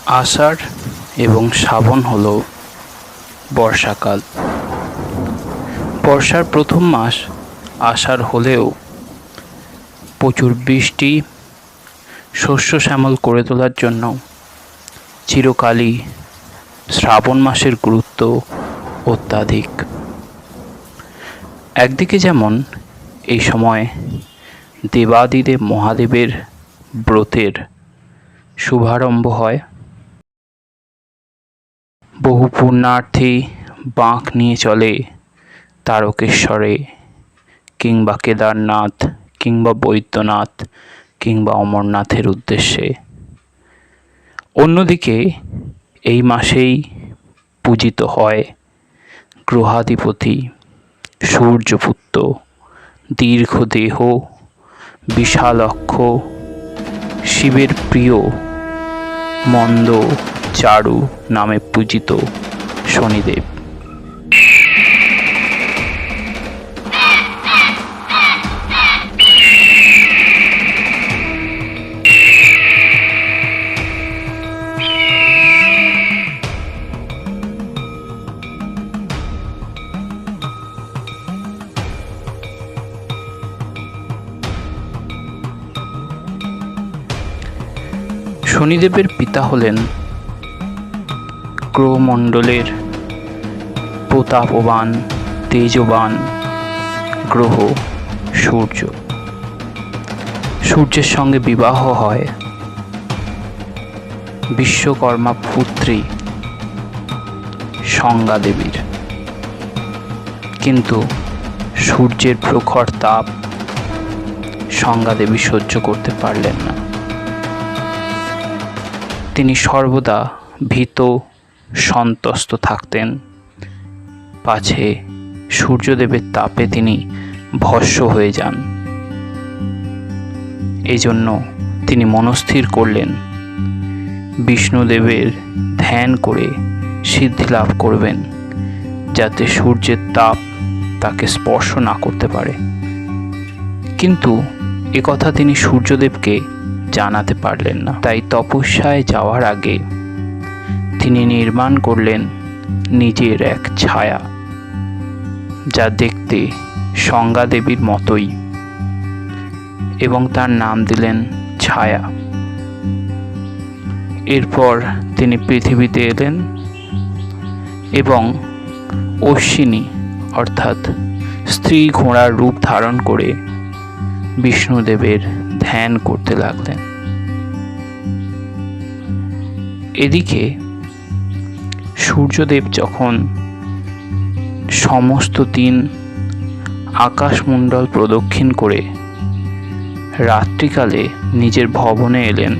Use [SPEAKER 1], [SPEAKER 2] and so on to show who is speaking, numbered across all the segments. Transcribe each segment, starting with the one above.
[SPEAKER 1] আষাঢ় এবং শ্রাবণ হল বর্ষাকাল। বর্ষার প্রথম মাস আষাঢ় হলেও প্রচুর বৃষ্টি শস্য শ্যামল করে তোলার জন্য চিরকালই শ্রাবণ মাসের গুরুত্ব অত্যাধিক। একদিকে যেমন এই সময় দেবাদিদেব মহাদেবের ব্রতের শুভারম্ভ হয়, বহু পুণ্যার্থী বাঁক নিয়ে চলে তারকেশ্বরে কিংবা কেদারনাথ কিংবা বৈদ্যনাথ কিংবা অমরনাথের উদ্দেশ্যে। অন্যদিকে এই মাসেই পূজিত হয় গ্রহাধিপতি সূর্যপুত্র, দীর্ঘদেহ, বিশালক্ষ, শিবের প্রিয় মন্দ চারু নামে পূজিত শনিদেব। শনিদেবের পিতা হলেন গ্রহমণ্ডলের প্রতাপবান তেজবান গ্রহ সূর্য। সূর্যের সঙ্গে বিবাহ হয় বিশ্বকর্মা পুত্রী সংজ্ঞা দেবীর, কিন্তু সূর্যের প্রখর তাপ সংজ্ঞা দেবী সহ্য করতে পারলেন না। তিনি সর্বদা ভীত সন্ত্রস্ত থাকতেন, পাছে সূর্যদেবের তাপে তিনি ভস্ম হয়ে যান। এজন্য তিনি মনস্থির করলেন বিষ্ণুদেবের ধ্যান করে সিদ্ধি লাভ করবেন, যাতে সূর্যের তাপ তাকে স্পর্শ না করতে পারে। কিন্তু একথা তিনি সূর্যদেবকে জানাতে পারলেন না। তাই তপস্যায় যাওয়ার আগে তিনি নির্মাণ করলেন নিজের এক ছায়া, যা দেখতে সংজ্ঞা দেবীর মতোই, এবং তার নাম দিলেন ছায়া। এরপর তিনি পৃথিবীতে এলেন এবং অশ্বিনী অর্থাৎ স্ত্রী ঘোড়ার রূপ ধারণ করে বিষ্ণুদেবের ধ্যান করতে লাগলেন। এদিকে সূর্যদেব যখন সমস্ত দিন আকাশমণ্ডল প্রদক্ষিণ করে রাত্রিকালে নিজের ভবনে এলেন,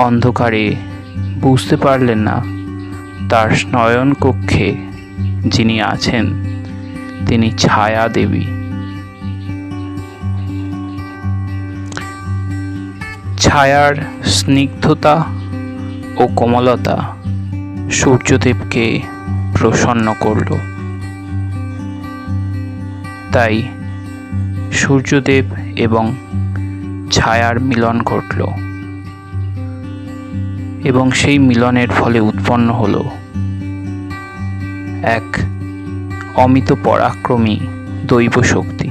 [SPEAKER 1] অন্ধকারে বুঝতে পারলেন না তার শয়ন কক্ষে যিনি আছেন তিনি ছায়া দেবী। ছায়ার স্নিগ্ধতা ও কোমলতা সূর্যদেবকে প্রসন্ন করল। তাই সূর্যদেব এবং ছায়ার মিলন ঘটল, এবং সেই মিলনের ফলে উৎপন্ন হল এক অমিত পরাক্রমী দৈব শক্তি,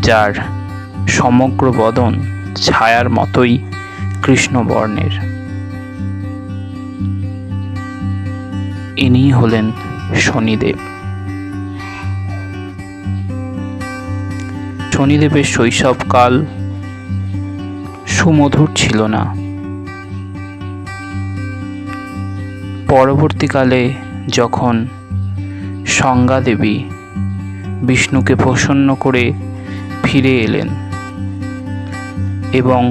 [SPEAKER 1] যার সমগ্র বদন ছায়ার মতোই কৃষ্ণবর্ণের। ইনি হলেন শনিদেব। শনিদেবের শৈশবকাল সুমধুর ছিল না। পরবর্তীকালে যখন সংজ্ঞা দেবী বিষ্ণুকে প্রসন্ন করে ফিরে এলেন এবং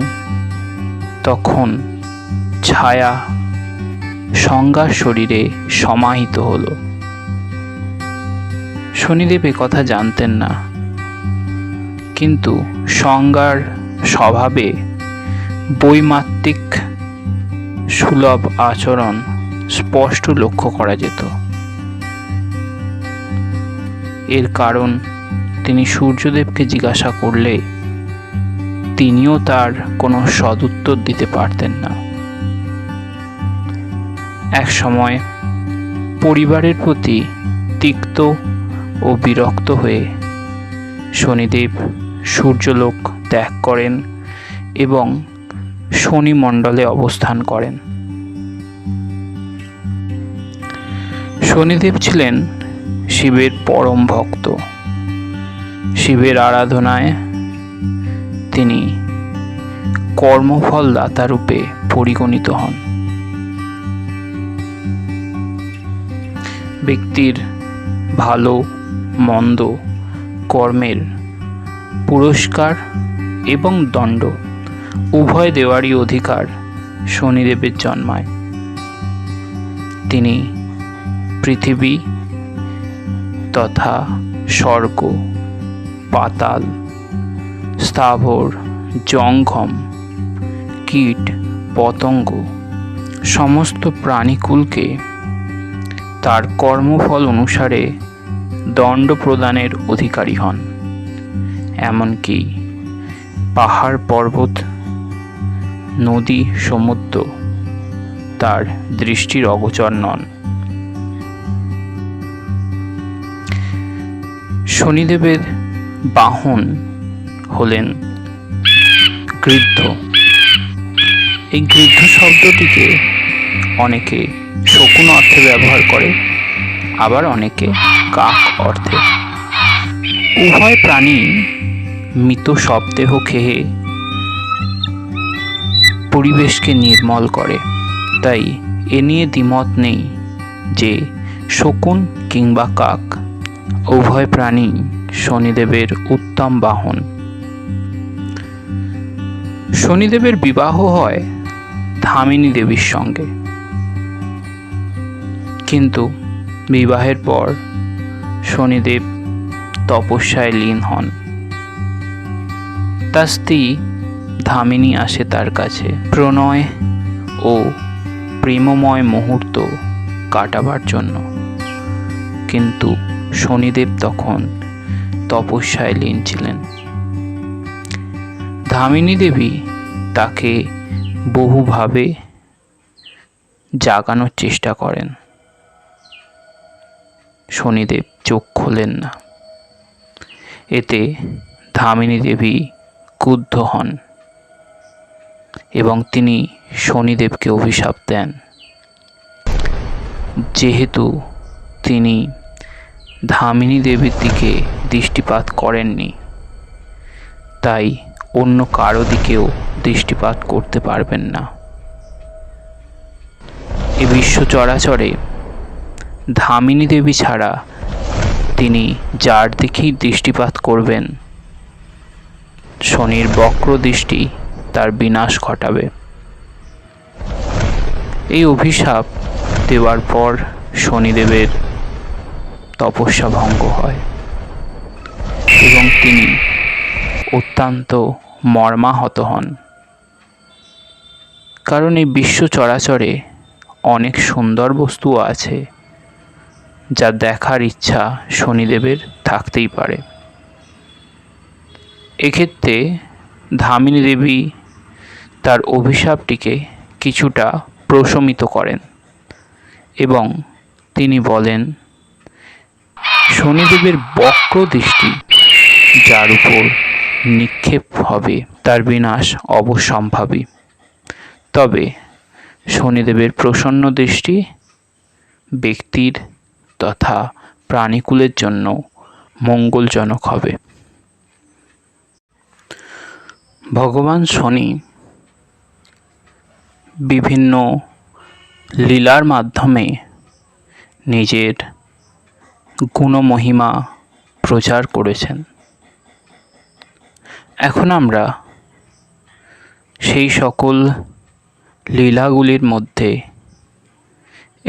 [SPEAKER 1] তখন ছায়া সংজ্ঞার শরীরে সমাহিত হল। শনিদেব কথা জানতেন না, কিন্তু সংজ্ঞার স্বভাবে বৈমাত্রিক সুলভ আচরণ স্পষ্ট লক্ষ্য করা যেত। এর কারণ তিনি সূর্যদেবকে জিজ্ঞাসা করলে তিনিও তার কোনো সদুত্তর দিতে পারতেন না। এক সময় পরিবারের প্রতি তিক্ত ও বিরক্ত হয়ে শনিদেব সূর্যলোক ত্যাগ করেন এবং শনি মণ্ডলে অবস্থান করেন। শনিদেব ছিলেন শিবের পরম ভক্ত। শিবের আরাধনায় তিনি কর্মফল দাতা রূপে পরিগণিত হন। ব্যক্তির ভালো মন্দ কর্মের পুরস্কার এবং দণ্ড উভয় দেওয়ারই অধিকার শনিদেবের জন্মায়। তিনি পৃথিবী তথা স্বর্গ, পাতাল, স্থাবর, জঙ্গম, কীট পতঙ্গ সমস্ত প্রাণীকুলকে তার কর্মফল অনুসারে দণ্ড প্রদানের অধিকারী হন। এমনকি পাহাড় পর্বত, নদী, সমুদ্র তার দৃষ্টির অগোচর নন। শনিদেবের বাহন হলেন গৃদ্ধ। এই গৃদ্ধ শব্দটিকে অনেকে শকুন অর্থে ব্যবহার করে, আবার অনেকে কাক অর্থে। উভয় প্রাণী মৃত শবদেহ খেয়ে পরিবেশকে নির্মল করে। তাই এ নিয়ে দ্বিমত নেই যে শকুন কিংবা কাক উভয় প্রাণী শনিদেবের উত্তম বাহন। শনিদেবের বিবাহ হয় ধামিনী দেবীর সঙ্গে, কিন্তু বিবাহের পর শনিদেব তপস্যায় লীন হন। তার স্ত্রী ধামিনী আসে তার কাছে প্রণয় ও প্রেমময় মুহূর্ত কাটাবার জন্য, কিন্তু শনিদেব তখন তপস্যায় লীন ছিলেন। ধামিনী দেবী তাকে বহুভাবে জাগানোর চেষ্টা করেন। শনিদেব চোখ খোলেন না। এতে ধামিনী দেবী ক্রুদ্ধ হন এবং তিনি শনিদেবকে অভিশাপ দেন। যেহেতু তিনি ধামিনী দেবীর দিকে দৃষ্টিপাত করেননি, তাই অন্য কারো দিকেও দৃষ্টিপাত করতে পারবেন না। এ বিশ্ব চরাচরে ধামিনী দেবী ছাড়া তিনি যার দিকেই দৃষ্টিপাত করবেন, শনির বক্র দৃষ্টি তার বিনাশ ঘটাবে। এই অভিশাপ দেওয়ার পর শনিদেবের তপস্যা ভঙ্গ হয় এবং তিনি অত্যন্ত মর্মাহত হন। কারণ এই বিশ্ব চরাচরে অনেক সুন্দর বস্তুও আছে যা দেখার ইচ্ছা শনিদেবের থাকতেই পারে। এক্ষেত্রে ধামিনী দেবী তার অভিশাপটিকে কিছুটা প্রশমিত করেন এবং তিনি বলেন, শনিদেবের বক্র দৃষ্টি যার উপর নিক্ষেপ হবে তার বিনাশ অবশ্যম্ভাবী। তবে শনিদেবের প্রসন্ন দৃষ্টি ব্যক্তির তথা প্রাণীকুলের জন্য মঙ্গলজনক হবে। ভগবান শনি বিভিন্ন লীলার মাধ্যমে নিজের গুণমহিমা প্রচার করেছেন। এখন আমরা সেই সকল লীলাগুলির মধ্যে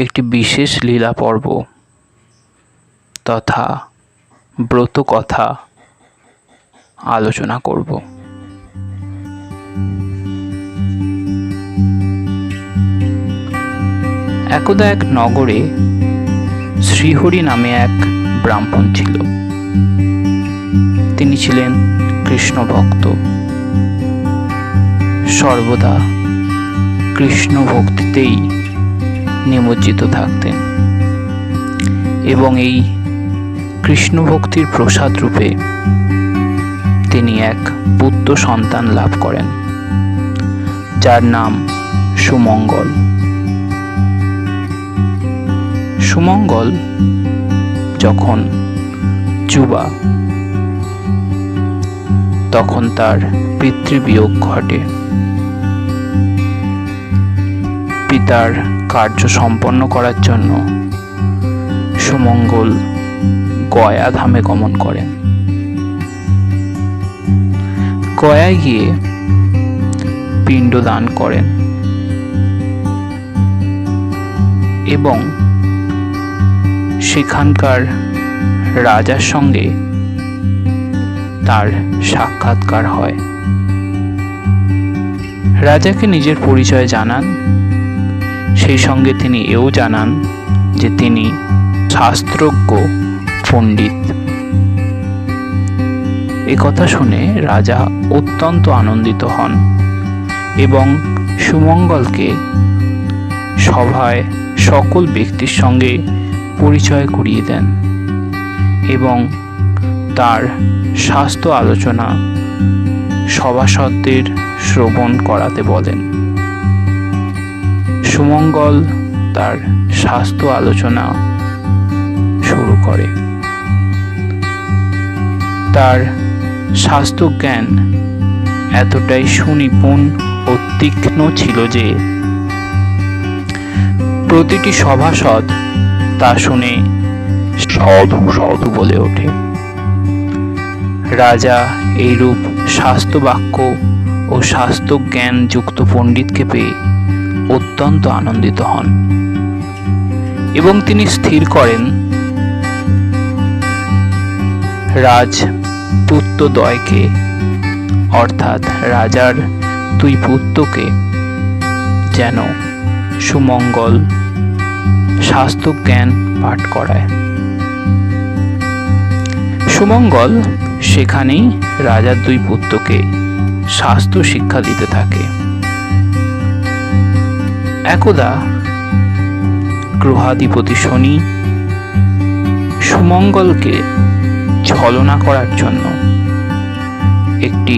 [SPEAKER 1] একটি বিশেষ লীলা পর্ব তথা ব্রত কথা আলোচনা করব। একদা এক নগরে শ্রীহরি নামে এক ব্রাহ্মণ ছিল। তিনি ছিলেন কৃষ্ণ ভক্ত। সর্বদা কৃষ্ণ ভক্তিতেই নিমজ্জিত থাকতেন এবং এই কৃষ্ণ ভক্তির প্রসাদ রূপে তিনি এক পুত্র সন্তান লাভ করেন, যার নাম সুমঙ্গল। সুমঙ্গল যখন যুবা তখন তার পিতৃবিয়োগ ঘটে। পিতার কার্য সম্পন্ন করার জন্য সুমঙ্গল গয়া ধামে গমন করেন। গয়ায় গিয়ে পিণ্ডদান করেন এবং সেখানকার রাজার সঙ্গে তার সাক্ষাৎকার হয়। রাজাকে নিজের পরিচয় জানান, সেই সঙ্গে তিনি এও জানান যে তিনি শাস্ত্রজ্ঞ পণ্ডিত। কথা শুনে রাজা অত্যন্ত আনন্দিত হন এবং সুমঙ্গলকে সভায় সকল ব্যক্তির সঙ্গে পরিচয় করিয়ে দেন এবং তার স্বাস্থ্য আলোচনা সভাসদদের শ্রবণ করাতে বলেন। সুমঙ্গল তার স্বাস্থ্য আলোচনা শুরু করে। তার স্বাস্থ্য জ্ঞান এতটাই সুনিপুণ ও তীক্ষ্ণ ছিল যে প্রতিটি সভাসদ তা শুনে সাধু সাধু বলে ওঠে। রাজা এইরূপ স্বাস্থ্য বাক্য ও স্বাস্থ্য জ্ঞান যুক্ত পণ্ডিতকে পেয়ে অত্যন্ত আনন্দিত হন এবং তিনি স্থির করেন রাজপুত্রদ্বয়কে অর্থাৎ রাজার দুই পুত্রকে যেন সুমঙ্গল স্বাস্থ্য জ্ঞান পাঠ করায়। সুমঙ্গল সেখানেই রাজার দুই পুত্রকে স্বাস্থ্য শিক্ষা দিতে থাকে। একদা গ্রহাধিপতি শনি সুমঙ্গলকে ছলনা করার জন্য একটি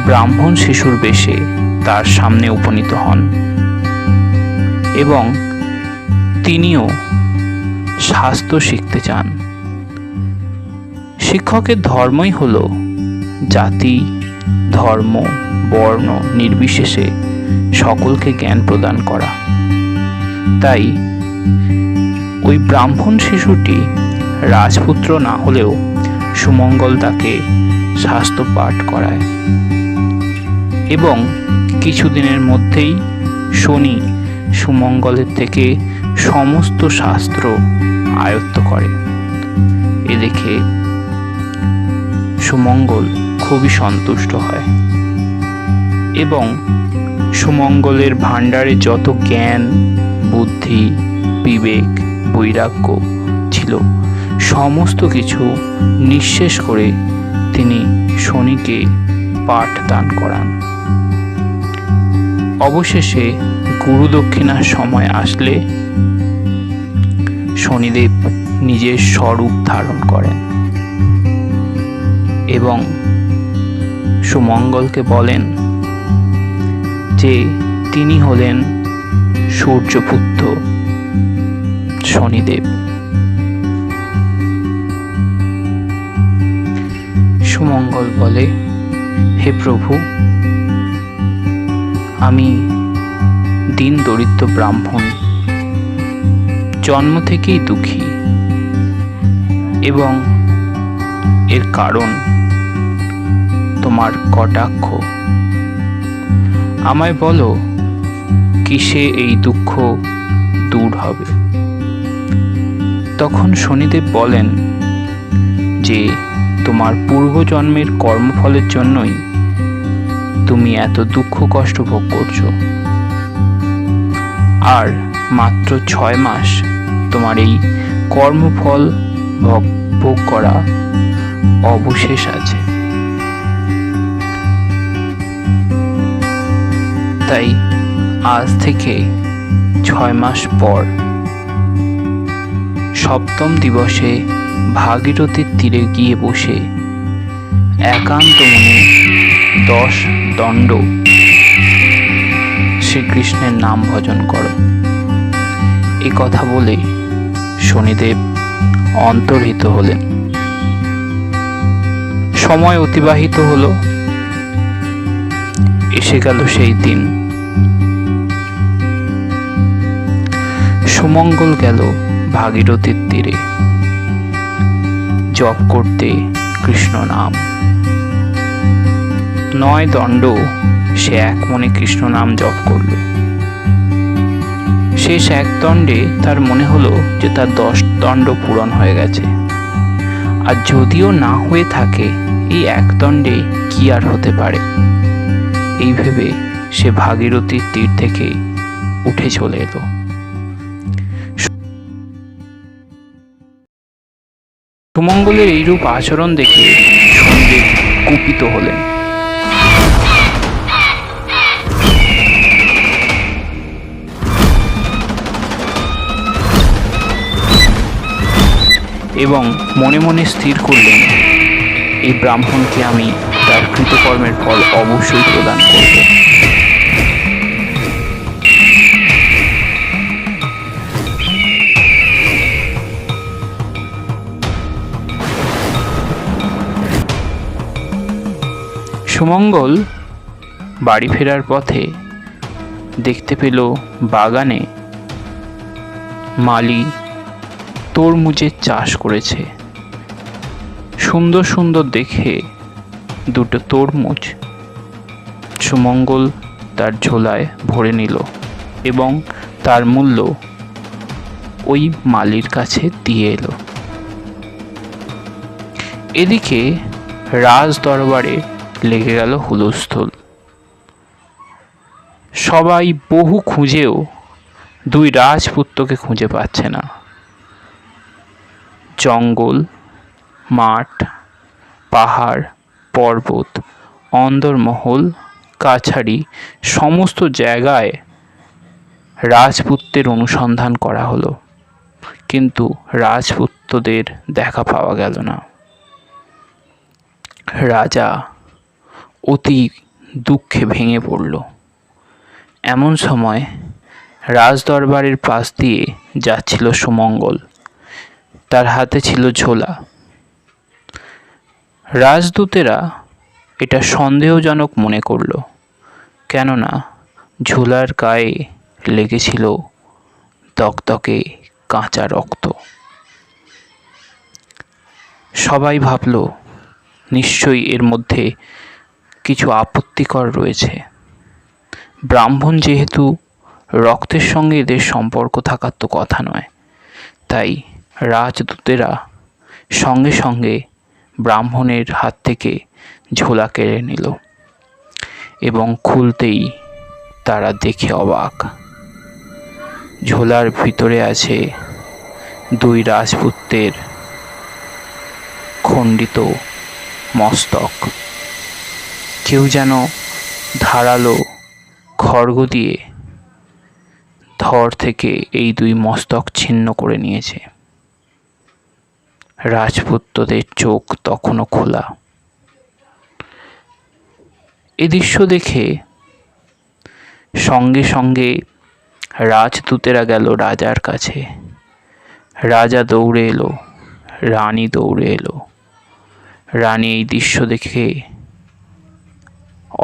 [SPEAKER 1] ব্রাহ্মণ শিশুর বেশে তার সামনে উপনীত হন এবং তিনিও স্বাস্থ্য শিখতে চান। শিক্ষকের ধর্মই হল জাতি, ধর্ম, বর্ণ নির্বিশেষে সকলকে জ্ঞান প্রদান করা। তাই ওই ব্রাহ্মণ শিশুটি রাজপুত্র না হলেও সুমঙ্গল তাকে শাস্ত্র পাঠ করায় এবং কিছুদিনের মধ্যেই শনি সুমঙ্গলের থেকে সমস্ত শাস্ত্র আয়ত্ত করে। এ দেখে সুমঙ্গল খুবই সন্তুষ্ট হয় এবং সুমঙ্গলের ভাণ্ডারে যত জ্ঞান, বুদ্ধি, বিবেক, বৈরাগ্য ছিল সমস্ত কিছু নিঃশেষ করে তিনি শনিকে পাঠ দান করান। অবশেষে গুরু দক্ষিণার সময় আসলে শনিদেব নিজের স্বরূপ ধারণ করেন এবং সুমঙ্গলকে বলেন যে তিনি হলেন সূর্যপুত্র শনিদেব। সুমঙ্গল বলে, হে প্রভু, আমি দীন দরিদ্র ব্রাহ্মণ, জন্ম থেকেই দুঃখী এবং এর কারণ তোমার কটাক্ষ। আমায় বলো কিসে এই দুঃখ দূর হবে? তখন শনিদেব বলেন যে তোমার পূর্বজন্মের কর্মফলের জন্যই তুমি এত দুঃখ কষ্ট ভোগ করছো, আর মাত্র 6 মাস তোমার এই কর্মফল ভোগ করা অবশেষ আছে। তাই আজ থেকে 6 মাস পর 7ম দিবসে ভাগীরথীর তীরে গিয়ে বসে একান্ত মনে 10 দণ্ড শ্রীকৃষ্ণের নাম ভজন করো। এ কথা বলে শনিদেব অন্তর্হিত হলেন। সময় অতিবাহিত হলো। এসে গেল সেই দিন। সুমঙ্গল গেল ভাগীরথীর তীরে জপ করতে কৃষ্ণ নাম। 9 দণ্ড সে এক মনে কৃষ্ণ নাম জপ করল। শেষ 1 দণ্ডে তার মনে হলো যে তার 10 দণ্ড পূরণ হয়ে গেছে। আর যদিও না হয়ে থাকে, এই 1 দণ্ডে কি আর হতে পারে, এই ভেবে সে ভাগীরথীর তীর থেকে উঠে চলে এলো। সুমঙ্গলের এইরূপ আচরণ দেখে শনিদেব কুপিত হলেন। এবং মনে মনে স্থির করলেন, এই ব্রাহ্মণকে আমি তার কৃতকর্মের ফল অবশ্যই প্রদান করব। সুমঙ্গল বাড়ি ফেরার পথে দেখতে পেল বাগানে মালি তরমুজের চাষ করেছে। সুন্দর সুন্দর দেখে 2টো তরমুজ সুমঙ্গল তার ঝোলায় ভরে নিল এবং তার মূল্য ওই মালির কাছে দিয়ে এলো। এদিকে রাজ দরবারে লেগে গেল হুলস্থুল। সবাই বহু খুঁজেও 2 রাজপুত্রকে খুঁজে পাচ্ছে না। জঙ্গল, মাঠ, পাহাড়, পর্বত, অন্দরমহল, কাছারি সমস্ত জায়গায় রাজপুত্রের অনুসন্ধান করা হলো, কিন্তু রাজপুত্রদের দেখা পাওয়া গেল না। রাজা অতি দুঃখে ভেঙে পড়ল। এমন সময় রাজদরবারের পাশ দিয়ে যাচ্ছিল সুমঙ্গল। তার হাতে ছিল ঝোলা। রাজদূতেরা এটা সন্দেহজনক মনে করল, কেননা ঝোলার গায়ে লেগেছিল দগদগে কাঁচা রক্ত। সবাই ভাবল নিশ্চয়ই এর মধ্যে কিছু আপত্তিকর রয়েছে। ব্রাহ্মণ যেহেতু, রক্তের সঙ্গে এদের সম্পর্ক থাকার তো কথা নয়। তাই রাজদূতেরা সঙ্গে সঙ্গে ব্রাহ্মণের হাত থেকে ঝোলা কেড়ে নিল এবং খুলতেই তারা দেখে অবাক। ঝোলার ভিতরে আছে 2 রাজপুত্রের খণ্ডিত মস্তক। কেউ যেন ধারালো খড়গ দিয়ে ধড় থেকে এই 2 মস্তক ছিন্ন করে নিয়েছে। রাজপুত্রদের চোখ তখনও খোলা। এ দৃশ্য দেখে সঙ্গে সঙ্গে রাজদূতেরা গেল রাজার কাছে। রাজা দৌড়ে এলো, রানী দৌড়ে এলো। রানী এই দৃশ্য দেখে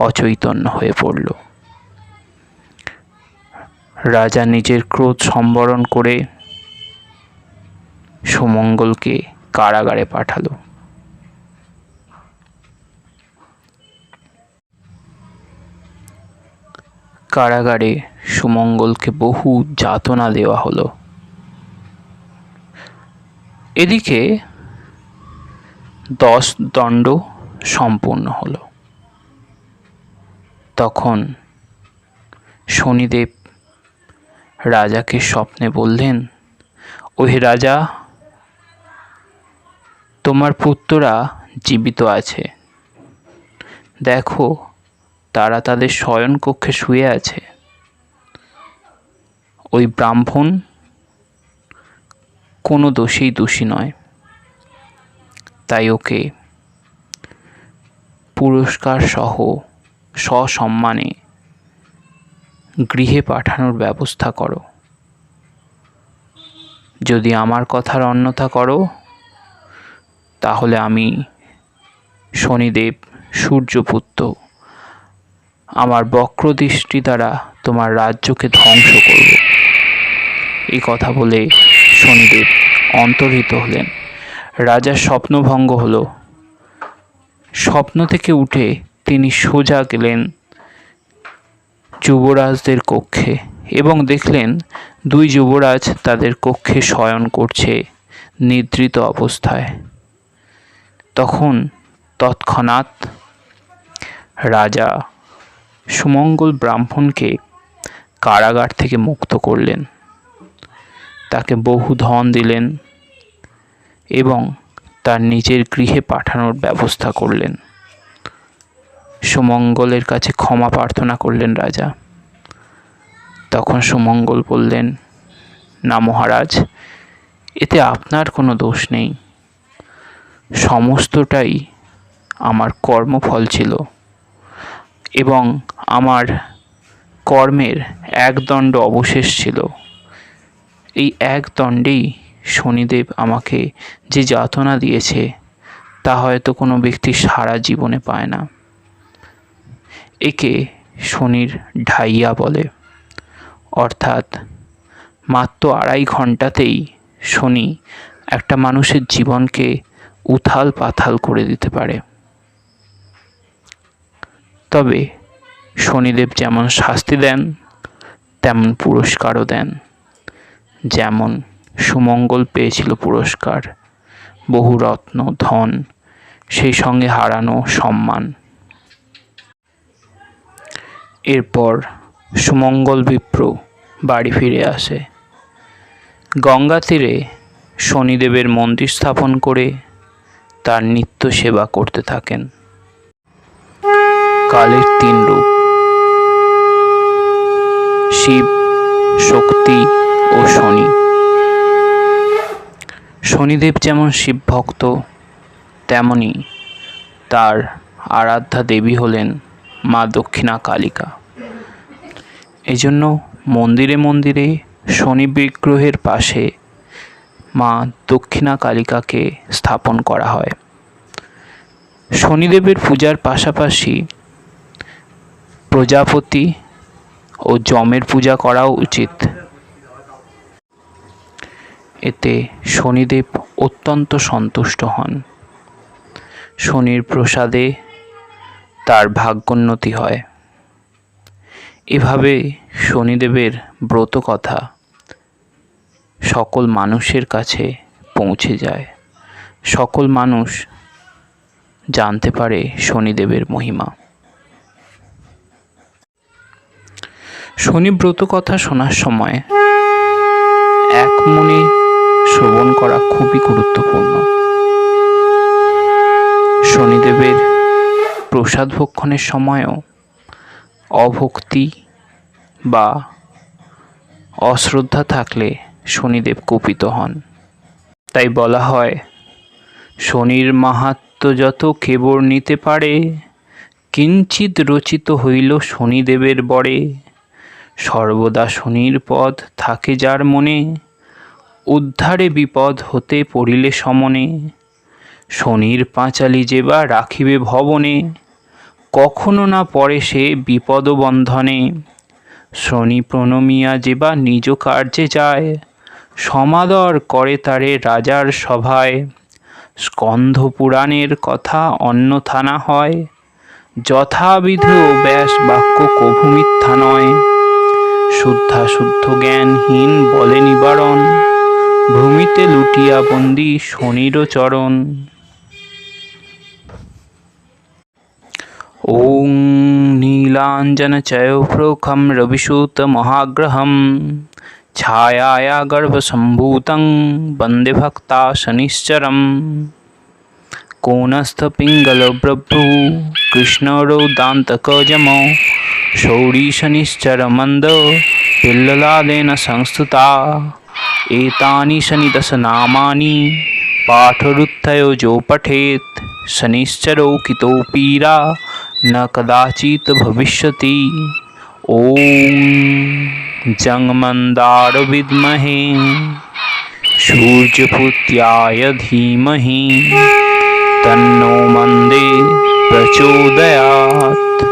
[SPEAKER 1] অচৈতন্য হয়ে পড়ল। রাজা নিজের ক্রোধ সম্বরণ করে সুমঙ্গলকে কারাগারে পাঠালো। কারাগারে সুমঙ্গলকে বহু যাতনা দেওয়া হলো। এদিকে 10 দণ্ড সম্পূর্ণ হলো। তখন শনিদেব রাজাকে স্বপ্নে বললেন, ওহে রাজা, তোমার পুত্ররা জীবিত আছে। দেখো তারা তাদের শয়নকক্ষে শুয়ে আছে। ওই ব্রাহ্মণ কোনো দোষেই দোষী নয়, তাই ওকে পুরস্কার সহ সসম্মানে গৃহে পাঠানোর ব্যবস্থা করো। যদি আমার কথার অন্যথা করো, তাহলে আমি শনিদেব সূর্যপুত্র আমার বক্রদৃষ্টি দ্বারা তোমার রাজ্যকে ধ্বংস করব। এই কথা বলে শনিদেব অন্তর্হিত হলেন। রাজার স্বপ্নভঙ্গ হলো। স্বপ্ন থেকে উঠে তিনি সোজা গেলেন যুবরাজদের কক্ষে এবং দেখলেন দুই যুবরাজ তাদের কক্ষে শয়ন করছে নিদ্রিত অবস্থায়। তখন তৎক্ষণাৎ রাজা সুমঙ্গল ব্রাহ্মণকে কারাগার থেকে মুক্ত করলেন, তাকে বহু ধন দিলেন এবং তার নিজের গৃহে পাঠানোর ব্যবস্থা করলেন। সুমঙ্গলের কাছে ক্ষমা প্রার্থনা করলেন রাজা। তখন সুমঙ্গল বললেন, না মহারাজ, এতে আপনার কোনো দোষ নেই, সমস্তটাই আমার কর্মফল ছিল এবং আমার কর্মের এক দণ্ড অবশেষ ছিল। এই এক দণ্ডেই শনিদেব আমাকে যে যাতনা দিয়েছে তা হয়তো কোনো ব্যক্তি সারা জীবনে পায় না। একে শনির ঢাইয়া বলে, অর্থাৎ মাত্র 2.5 ঘন্টাতেই শনি একটা মানুষের জীবনকে উথাল পাথাল করে দিতে পারে। তবে শনিদেব যেমন শাস্তি দেন তেমন পুরস্কারও দেন। যেমন সুমঙ্গল পেয়েছিল পুরস্কার, বহু রত্ন ধন, সেই সঙ্গে হারানো সম্মান। এরপর সুমঙ্গল বিপ্র বাড়ি ফিরে আসে। গঙ্গা তীরে শনিদেবের মন্দির স্থাপন করে তার নিত্য সেবা করতে থাকেন। কালের 3 রূপ, শিব, শক্তি ও শনি। শনিদেব যেমন শিব ভক্ত, তেমনি তার আরাধ্যা দেবী হলেন মা দক্ষিণা কালিকা। এজন্য মন্দিরে মন্দিরে শনি বিগ্রহের পাশে মা দক্ষিণা কালিকাকে স্থাপন করা হয়। শনিদেবের পূজার পাশাপাশি প্রজাপতি ও যমের পূজা করাও উচিত। এতে শনিদেব অত্যন্ত সন্তুষ্ট হন। শনির প্রসাদে তার ভাগ্যোন্নতি হয়। এভাবে শনিদেবের ব্রত কথা সকল মানুষের কাছে পৌঁছে যায়। সকল মানুষ জানতে পারে শনিদেবের মহিমা। শনি ব্রত কথা শোনার সময় এক মনে শ্রবণ করা খুবই গুরুত্বপূর্ণ। শনিদেবের প্রসাদ ভক্ষণের সময়ও অভক্তি বা অশ্রদ্ধা থাকলে শনিদেব কুপিত হন। তাই বলা হয়, শনির মাহাত্ম্য যত কেবর নিতে পারে, কিঞ্চিৎ রচিত হইল শনিদেবের বরে। সর্বদা শনির পদ থাকে যার মনে, উদ্ধারে বিপদ হতে পড়িলে সমনে। শনির পাঁচালি যেবা রাখিবে ভবনে, কখনো না পড়ে সে বিপদ বন্ধনে। শনি প্রণমিয়া যেবা নিজ কার্যে যায়, সমাদর করে তারে রাজার সভায়। স্কন্ধ পুরাণের কথা অন্যথা না হয়, যথাবিধ ব্যাস বাক্য কভু মিথ্যা নয়। শুদ্ধ জ্ঞানহীন বলে নিবারণ, ভূমিতে লুটিয়া বন্দি শনির চরণ। ওং নীলাঞ্জনচয়োপ্রখম রবিসূতমহাগ্রহম, ছায়ায়া গর্ভসম্ভূতং বন্দে ভক্তা শনিশ্চরম। कोणस्थपिङ्गलप्रभुः कृष्णरोदान्तकजमौ शौरीशनिश्चरमन्द पिल्ललादेन संस्तुता एतानि शनिदशनामानि पाठरुत्थयो जो पठेत् शनिश्चरो कितो पीरा न कदाचित् भविष्यति। ॐ जङ्गमन्दार विद्महे सूर्यपुत्र्याय धीमहि तन्नो मन्दे प्रचोदयात्।